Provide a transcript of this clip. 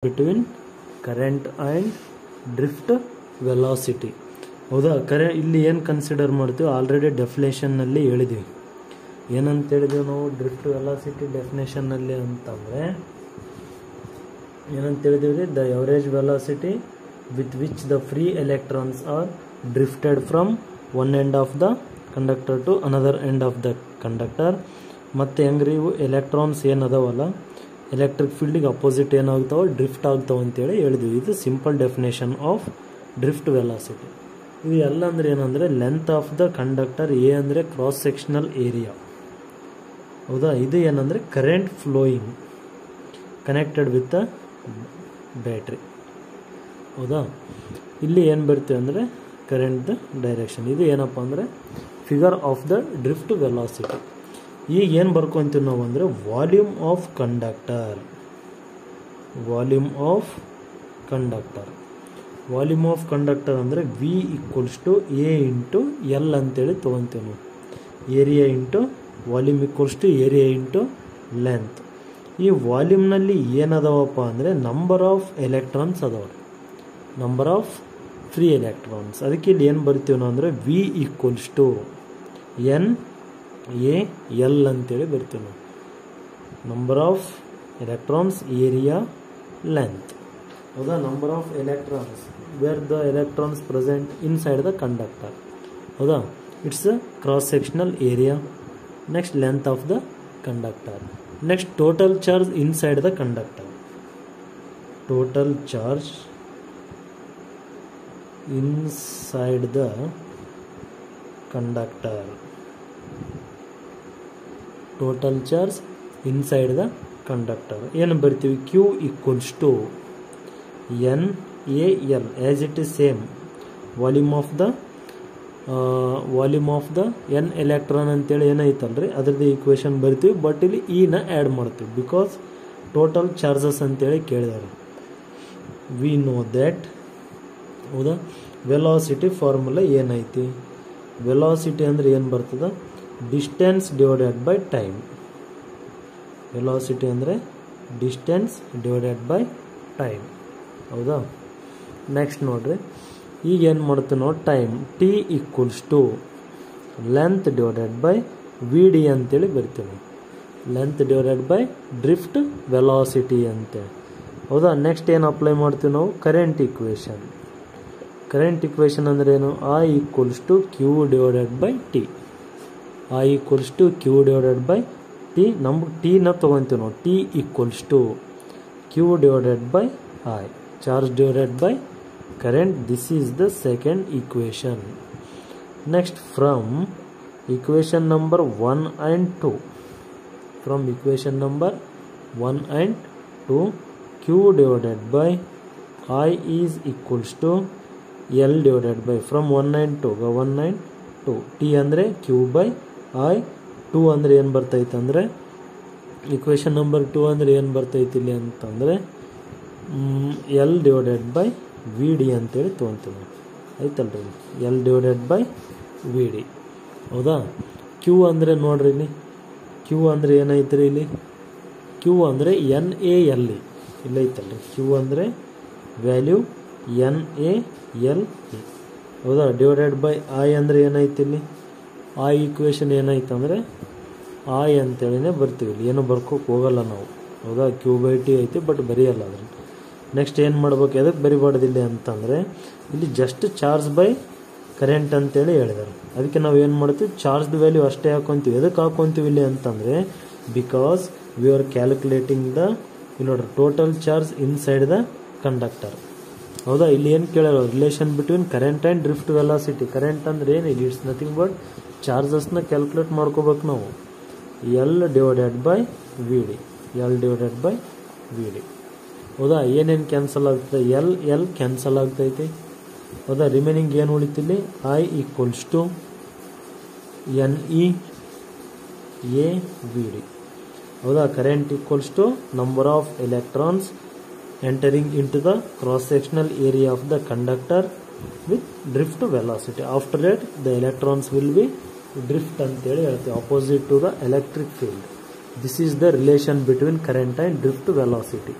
Between current and drift velocity. ಹೌದಾ, ಇಲ್ಲಿ ಏನು ಕನ್ಸಿಡರ್ ಮಾಡ್ತೀವಿ, ಆಲ್ರೆಡಿ ಡೆಫಿನೇಷನ್ನಲ್ಲಿ ಹೇಳಿದ್ವಿ. ಏನಂತ ಹೇಳಿದ್ವಿ ನಾವು ಡ್ರಿಫ್ಟ್ ವೆಲಾಸಿಟಿ ಡೆಫಿನೇಷನ್ನಲ್ಲಿ ಅಂತಂದರೆ ಏನಂತ ಹೇಳಿದ್ವಿ, the average velocity with which the free electrons are drifted from one end of the conductor to another end of the conductor. ಮತ್ತು ಹೆಂಗ್ರಿ ಇವು ಎಲೆಕ್ಟ್ರಾನ್ಸ್ ಏನದಾವಲ್ಲ, ಎಲೆಕ್ಟ್ರಿಕ್ ಫೀಲ್ಡಿಗೆ ಅಪೋಸಿಟ್ ಏನಾಗ್ತಾವೆ, ಡ್ರಿಫ್ಟ್ ಆಗ್ತಾವೆ ಅಂತೇಳಿ ಹೇಳಿದ್ವಿ. ಇದು simple definition of drift velocity. ಇದು ಎಲ್ಲ ಅಂದರೆ ಏನಂದರೆ length of the conductor, A ಅಂದರೆ ಕ್ರಾಸ್ ಸೆಕ್ಷನಲ್ ಏರಿಯಾ. ಹೌದಾ, ಇದು ಏನಂದರೆ current flowing connected with the battery. ಹೌದಾ, ಇಲ್ಲಿ ಏನು ಬರ್ತೀವಿ ಅಂದರೆ ಕರೆಂಟ್ ಡೈರೆಕ್ಷನ್. ಇದು ಏನಪ್ಪ ಅಂದರೆ figure of the drift velocity. ಈಗ ಏನು ಬರ್ಕೊಂತೀವಿ ನಾವು ಅಂದರೆ volume of conductor. Volume of conductor volume of conductor ಅಂದರೆ V equals to A into L ಅಂತೇಳಿ ತೊಗೊತೀವಿ ನಾವು. Area into volume equals to area into length. ಈ ವಾಲ್ಯೂಮ್ನಲ್ಲಿ ಏನದವಪ್ಪ ಅಂದರೆ ನಂಬರ್ ಆಫ್ ಎಲೆಕ್ಟ್ರಾನ್ಸ್ ಅದಾವ, ನಂಬರ್ ಆಫ್ ಫ್ರೀ ಎಲೆಕ್ಟ್ರಾನ್ಸ್. ಅದಕ್ಕೆ ಇಲ್ಲಿ ಏನು ಬರ್ತೀವಿ ನಾವು ಅಂದರೆ V equals to N A L ಅಂತೇಳಿ ಬರ್ತೀವಿ ನಾವು. Number of electrons, area, length. ಹೌದಾ, number of electrons where the electrons present inside the conductor. ಹೌದಾ, it's cross sectional area. Next length of the conductor. Next total charge inside the conductor. Total charge inside the conductor. Total charge inside the conductor ಏನು ಬರ್ತೀವಿ, Q equals to N A L as it is same. Volume of the N electron ಅಂತೇಳಿ ಏನೈತಲ್ರಿ ಅದ್ರದ್ದು equation ಬರ್ತೀವಿ. But ಇಲ್ಲಿ ಇನ add ಮಾಡ್ತೀವಿ because total charges ಅಂತೇಳಿ ಕೇಳಿದಾರೆ. We know that. ಹೌದಾ, ವೆಲಾಸಿಟಿ ಫಾರ್ಮುಲಾ ಏನೈತಿ, ವೆಲಾಸಿಟಿ ಅಂದರೆ ಏನು ಬರ್ತದೆ, distance divided by time. Velocity ಅಂದರೆ ಡಿಸ್ಟೆನ್ಸ್ ಡಿವೈಡೆಡ್ ಬೈ ಟೈಮ್. ಹೌದಾ, ನೆಕ್ಸ್ಟ್ ನೋಡ್ರಿ, ಈಗ ಏನು ಮಾಡ್ತೀವಿ ನಾವು, time T equals to length divided by V D ಅಂತೇಳಿ ಬರ್ತೀವಿ. Length divided by drift velocity ಅಂತೇಳಿ. ಹೌದಾ, ನೆಕ್ಸ್ಟ್ ಏನು ಅಪ್ಲೈ ಮಾಡ್ತೀವಿ ನಾವು, ಕರೆಂಟ್ ಈಕ್ವೇಷನ್. ಕರೆಂಟ್ ಈಕ್ವೇಷನ್ ಅಂದರೆ ಏನು, I equals to Q divided by T. I equals to Q divided by T. ನಮ್ಗೆ ಟಿನ ತೊಗೊತೀವಿ ನಾವು. T equals to Q divided by I, charge divided by current. This is the second equation. Next from equation number 1 and 2, from equation number 1 and 2, Q divided by I is equals to L divided by, from 1 and 2 1 and 2. ಟಿ ಅಂದರೆ Q by I. 2 ಅಂದರೆ ಏನು ಬರ್ತೈತೆ ಅಂದರೆ equation number 2 ಅಂದರೆ ಏನು ಬರ್ತೈತಿ ಇಲ್ಲಿ ಅಂತಂದರೆ L divided by V D ಅಂತೇಳಿ ತೊಗೊತೀವಿ. ಆಯ್ತಲ್ರಿ, L divided by V D. ಹೌದಾ, ಕ್ಯೂ ಅಂದರೆ ನೋಡ್ರಿ ಇಲ್ಲಿ, ಕ್ಯೂ ಅಂದರೆ ಏನೈತ್ರಿ ಇಲ್ಲಿ, ಕ್ಯೂ ಅಂದರೆ ಎನ್ ಎ ಎಲ್ ಇ ಇಲ್ಲೈತಲ್ರಿ. ಕ್ಯೂ ಅಂದರೆ value N A L E. ಹೌದಾ, ಡಿವೈಡೆಡ್ ಬೈ ಐ ಅಂದರೆ ಏನೈತಿ ಇಲ್ಲಿ, ಆ ಈಕ್ವೇಷನ್ ಏನೈತೆ ಅಂದರೆ ಐ ಅಂತೇಳಿನೇ ಬರ್ತೀವಿ. ಇಲ್ಲಿ ಏನು ಬರ್ಕೋಕೆ ಹೋಗಲ್ಲ ನಾವು. ಹೌದಾ, ಕ್ಯೂ ಬೈ ಟಿ ಐತಿ ಬಟ್ ಬರೆಯಲ್ಲ ಅದ್ರಲ್ಲಿ. ನೆಕ್ಸ್ಟ್ ಏನು ಮಾಡ್ಬೇಕು, ಎದಕ್ಕೆ ಬರಿಬಾರ್ದಿಲ್ಲ ಅಂತಂದರೆ ಇಲ್ಲಿ ಜಸ್ಟ್ ಚಾರ್ಜ್ ಬೈ ಕರೆಂಟ್ ಅಂತೇಳಿ ಹೇಳಿದ್ದಾರೆ. ಅದಕ್ಕೆ ನಾವು ಏನು ಮಾಡ್ತೀವಿ, ಚಾರ್ಜ್ದ ವ್ಯಾಲ್ಯೂ ಅಷ್ಟೇ ಹಾಕೊತೀವಿ. ಎದಕ್ಕೆ ಹಾಕೊತೀವಿ ಇಲ್ಲಿ ಅಂತಂದರೆ because we are calculating the, ಇಲ್ಲಿ ನೋಡ್ರಿ, total charge inside the conductor. ಹೌದಾ, ಇಲ್ಲಿ ಏನು ಕೇಳೋರು, relation between current and drift velocity. Current ಅಂದರೆ ಏನಿಲ್ಲ, ಇಟ್ಸ್ ನಥಿಂಗ್ ಬಟ್ ಚಾರ್ಜಸ್ನ ಕ್ಯಾಲ್ಕುಲೇಟ್ ಮಾಡ್ಕೋಬೇಕು ನಾವು. L divided by V D, L divided by V D. ಹೌದಾ, ಏನೇನು ಕ್ಯಾನ್ಸಲ್ ಆಗ್ತದೆ, ಎಲ್ ಎಲ್ ಕ್ಯಾನ್ಸಲ್ ಆಗ್ತೈತಿ. ಹೌದಾ, ರಿಮೈನಿಂಗ್ ಏನು ಉಳಿತಿಲ್ಲಿ, I equals to N E A V D. ಹೌದಾ, current equals to number of electrons entering into the cross-sectional area of the conductor with drift velocity. After that, the electrons will be drift anteli ಹೇಳ್ತೀವಿ, opposite to the electric field. This is the relation between current and drift velocity.